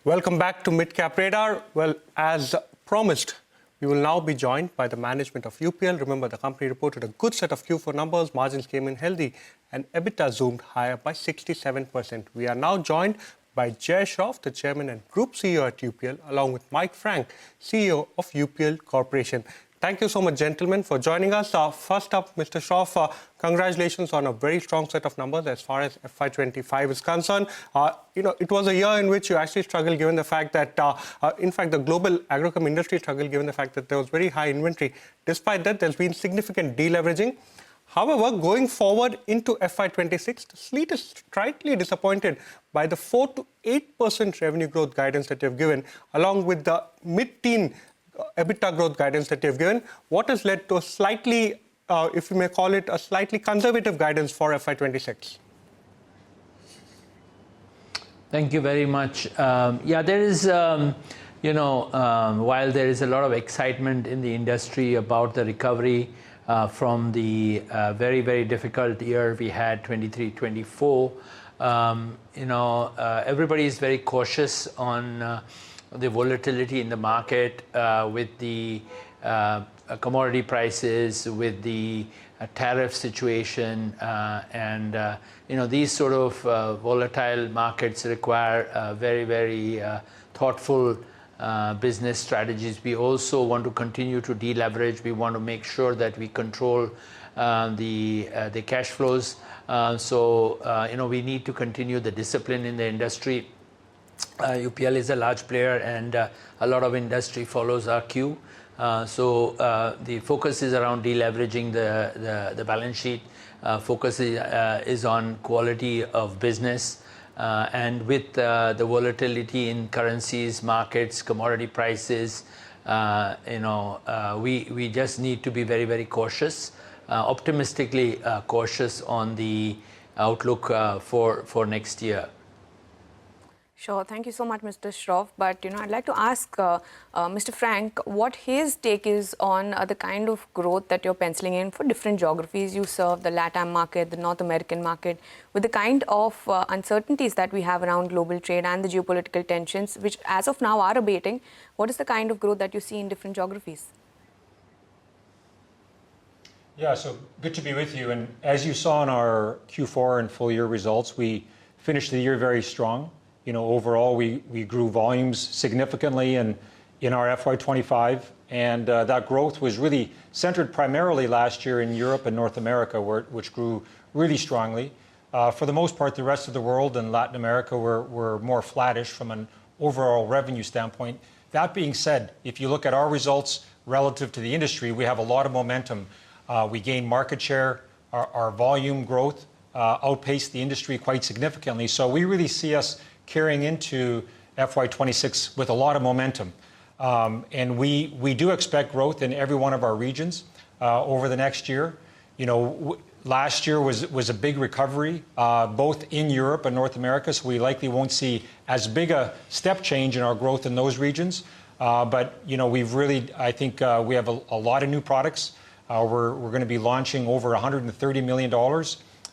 Welcome back to Midcap Radar. Well, as promised, we will now be joined by the management of UPL. Remember, the company reported a good set of Q4 numbers, margins came in healthy, and EBITDA zoomed higher by 67%. We are now joined by Shroff, the chairman and group CEO at UPL, along with Mike Frank, CEO of UPL Corporation. Thank you so much, gentlemen, for joining us. First up, Mr. Shroff, congratulations on a very strong set of numbers as far as FY25 is concerned. It was a year in which you actually struggled given the fact that, in fact, the global agrochem industry struggled given the fact that there was very high inventory. Despite that, there's been significant deleveraging. However, going forward into FY26, the Fleet is slightly disappointed by the 4 to 8% revenue growth guidance that you've given, along with the mid-teen EBITDA growth guidance that you've given. What has led to a slightly, if you may call it, a slightly conservative guidance for FY26? Thank you very much. There is, while there is a lot of excitement in the industry about the recovery from the very, very difficult year we had, 23-24, everybody is very cautious on the volatility in the market with the commodity prices, with the tariff situation, and these sort of volatile markets require very, very thoughtful business strategies. We also want to continue to deleverage. We want to make sure that we control the cash flows. We need to continue the discipline in the industry. UPL is a large player, and a lot of industry follows our cue. The focus is around deleveraging the balance sheet. Focus is on quality of business. And with the volatility in currencies, markets, commodity prices, we just need to be very, very cautious, optimistically cautious on the outlook for next year. Sure. Thank you so much, Mr. Shroff. But, I'd like to ask Mr. Frank what his take is on the kind of growth that you're penciling in for different geographies you serve, the LATAM market, the North American market, with the kind of uncertainties that we have around global trade and the geopolitical tensions, which as of now are abating. What is the kind of growth that you see in different geographies? Yeah, so good to be with you. And as you saw in our Q4 and full year results, we finished the year very strong. Overall, we grew volumes significantly in our FY25, and that growth was really centered primarily last year in Europe and North America, which grew really strongly. For the most part, the rest of the world and Latin America were more flattish from an overall revenue standpoint. That being said, if you look at our results relative to the industry, we have a lot of momentum. We gained market share. Our volume growth outpaced the industry quite significantly. So we really see us carrying into FY26 with a lot of momentum. And we do expect growth in every one of our regions over the next year. Last year was a big recovery, both in Europe and North America, so we likely won't see as big a step change in our growth in those regions. But, we've really, I think we have a lot of new products. We're going to be launching over $130 million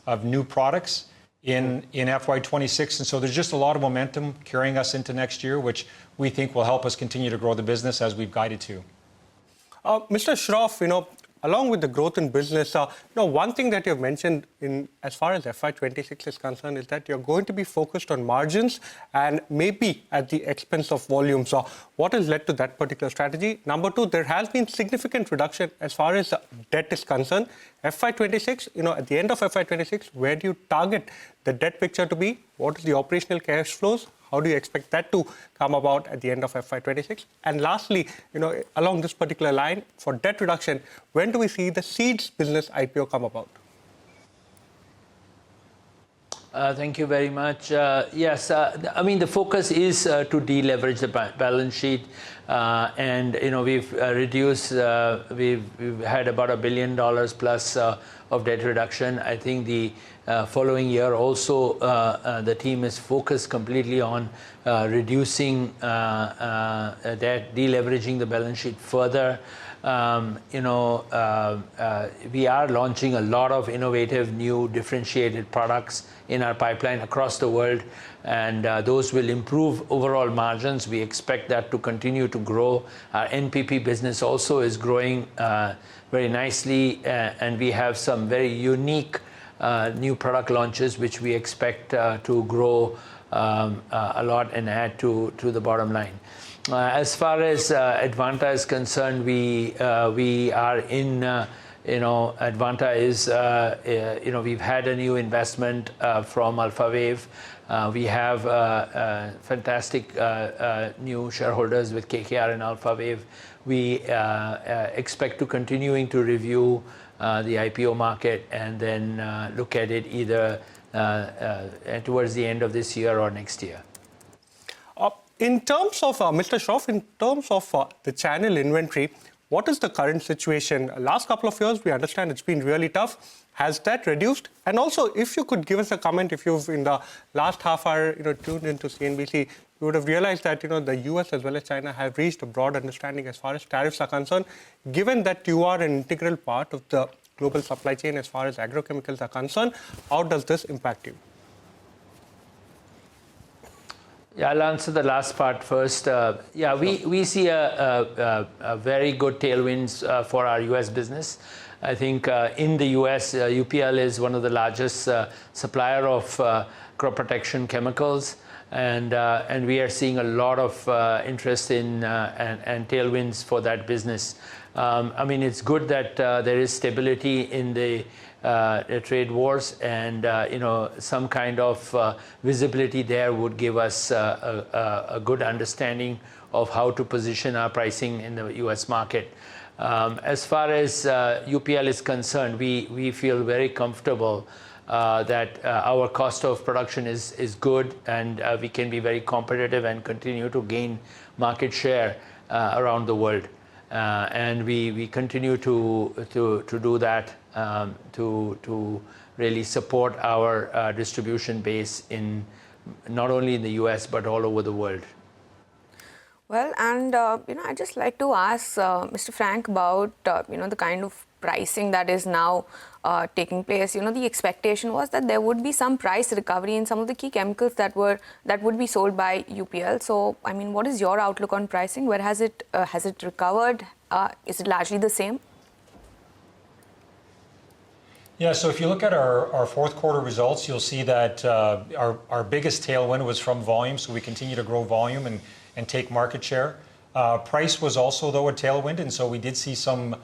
of new products in FY26, and so there's just a lot of momentum carrying us into next year, which we think will help us continue to grow the business as we've guided to. Mr. Shroff, along with the growth in business, one thing that you've mentioned as far as FY26 is concerned is that you're going to be focused on margins and maybe at the expense of volume. So what has led to that particular strategy? Number two, there has been significant reduction as far as debt is concerned. FY26, at the end of FY26, where do you target the debt picture to be? What is the operational cash flows? How do you expect that to come about at the end of FY26? And lastly, along this particular line, for debt reduction, when do we see the seeds business IPO come about? Thank you very much. Yes, the focus is to deleverage the balance sheet. And, we've reduced, we've had about $1 billion plus of debt reduction. I think the following year also the team is focused completely on reducing debt, deleveraging the balance sheet further. we are launching a lot of innovative, new, differentiated products in our pipeline across the world, and those will improve overall margins. We expect that to continue to grow. Our NPP business also is growing very nicely, and we have some very unique new product launches which we expect to grow a lot and add to the bottom line. As far as Advanta is concerned, we are in, Advanta is, we've had a new investment from AlphaWave. We have fantastic new shareholders with KKR and AlphaWave. We expect to continuing to review the IPO market and then look at it either towards the end of this year or next year. In terms of, Mr. Shroff, in terms of the channel inventory, what is the current situation? Last couple of years, we understand it's been really tough. Has that reduced? And also, if you could give us a comment, if you've in the last half hour, tuned into CNBC, you would have realized that the US as well as China have reached a broad understanding as far as tariffs are concerned. Given that you are an integral part of the global supply chain as far as agrochemicals are concerned, how does this impact you? Yeah, I'll answer the last part first. We see a very good tailwinds for our U.S. business. I think in the U.S., UPL is one of the largest supplier of crop protection chemicals, and we are seeing a lot of interest in and tailwinds for that business. I mean, it's good that there is stability in the trade wars, and some kind of visibility there would give us a good understanding of how to position our pricing in the U.S. market. As far as UPL is concerned, we feel very comfortable that our cost of production is good, and we can be very competitive and continue to gain market share around the world. And we continue to do that to really support our distribution base in not only in the US but all over the world. Well, and I'd just like to ask Mr. Frank about the kind of pricing that is now taking place. The expectation was that there would be some price recovery in some of the key chemicals that would be sold by UPL. So, I mean, what is your outlook on pricing? Where has it recovered? Is it largely the same? Yeah, so if you look at our fourth quarter results, you'll see that our biggest tailwind was from volume. So we continue to grow volume and take market share. Price was also, though, a tailwind, and so we did see some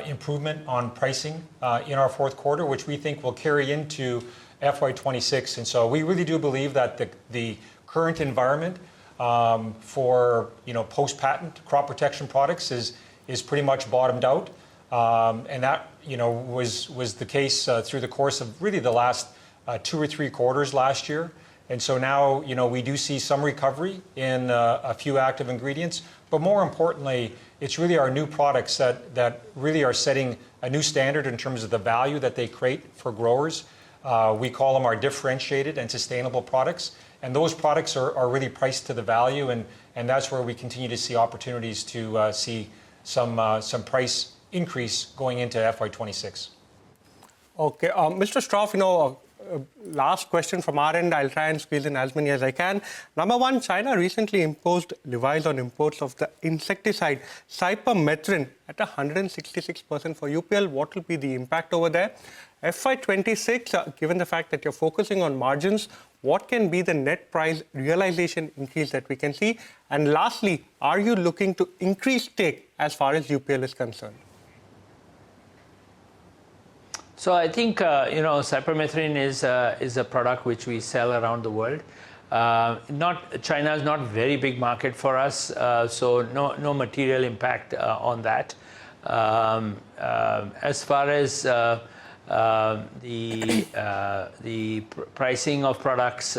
improvement on pricing in our fourth quarter, which we think will carry into FY26. And so we really do believe that the current environment for post-patent crop protection products is pretty much bottomed out, and that was the case through the course of really the last 2 or 3 quarters last year. And so now we do see some recovery in a few active ingredients, but more importantly, it's really our new products that really are setting a new standard in terms of the value that they create for growers. We call them our differentiated and sustainable products, and those products are really priced to the value, and that's where we continue to see opportunities to see some price increase going into FY26. Okay, Mr. Shroff, last question from our end. I'll try and squeeze in as many as I can. Number one, China recently imposed levies on imports of the insecticide Cypermethrin at 166% for UPL. What will be the impact over there? FY26, given the fact that you're focusing on margins, what can be the net price realization increase that we can see? And lastly, are you looking to increase stake as far as UPL is concerned? So I think Cypermethrin is a product which we sell around the world. China is not a very big market for us, so no material impact on that. As far as the pricing of products,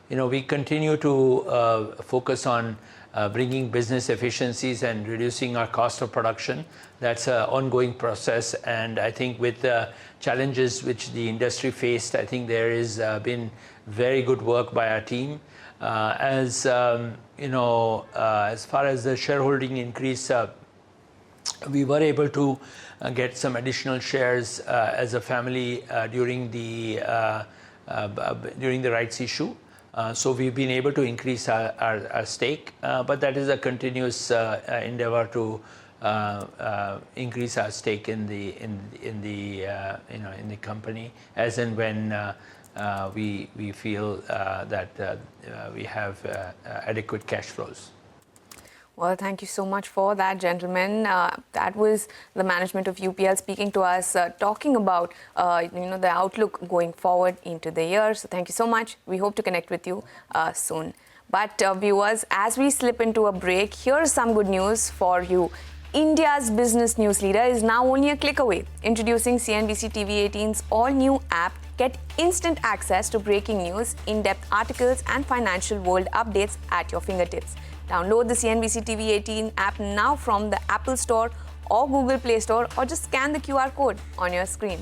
we continue to focus on bringing business efficiencies and reducing our cost of production. That's an ongoing process, and I think with the challenges which the industry faced, I think there has been very good work by our team. As far as the shareholding increase, we were able to get some additional shares as a family during the rights issue. So we've been able to increase our stake, but that is a continuous endeavor to increase our stake in the company as and when we feel that we have adequate cash flows. Well, thank you so much for that, gentlemen. That was the management of UPL speaking to us, talking about the outlook going forward into the year. So thank you so much. We hope to connect with you soon. But viewers, as we slip into a break, here's some good news for you. India's business news leader is now only a click away. Introducing CNBC-TV18's all-new app. Get instant access to breaking news, in-depth articles and financial world updates at your fingertips. Download the CNBC-TV18 app now from the Apple Store or Google Play Store, or just scan the QR code on your screen.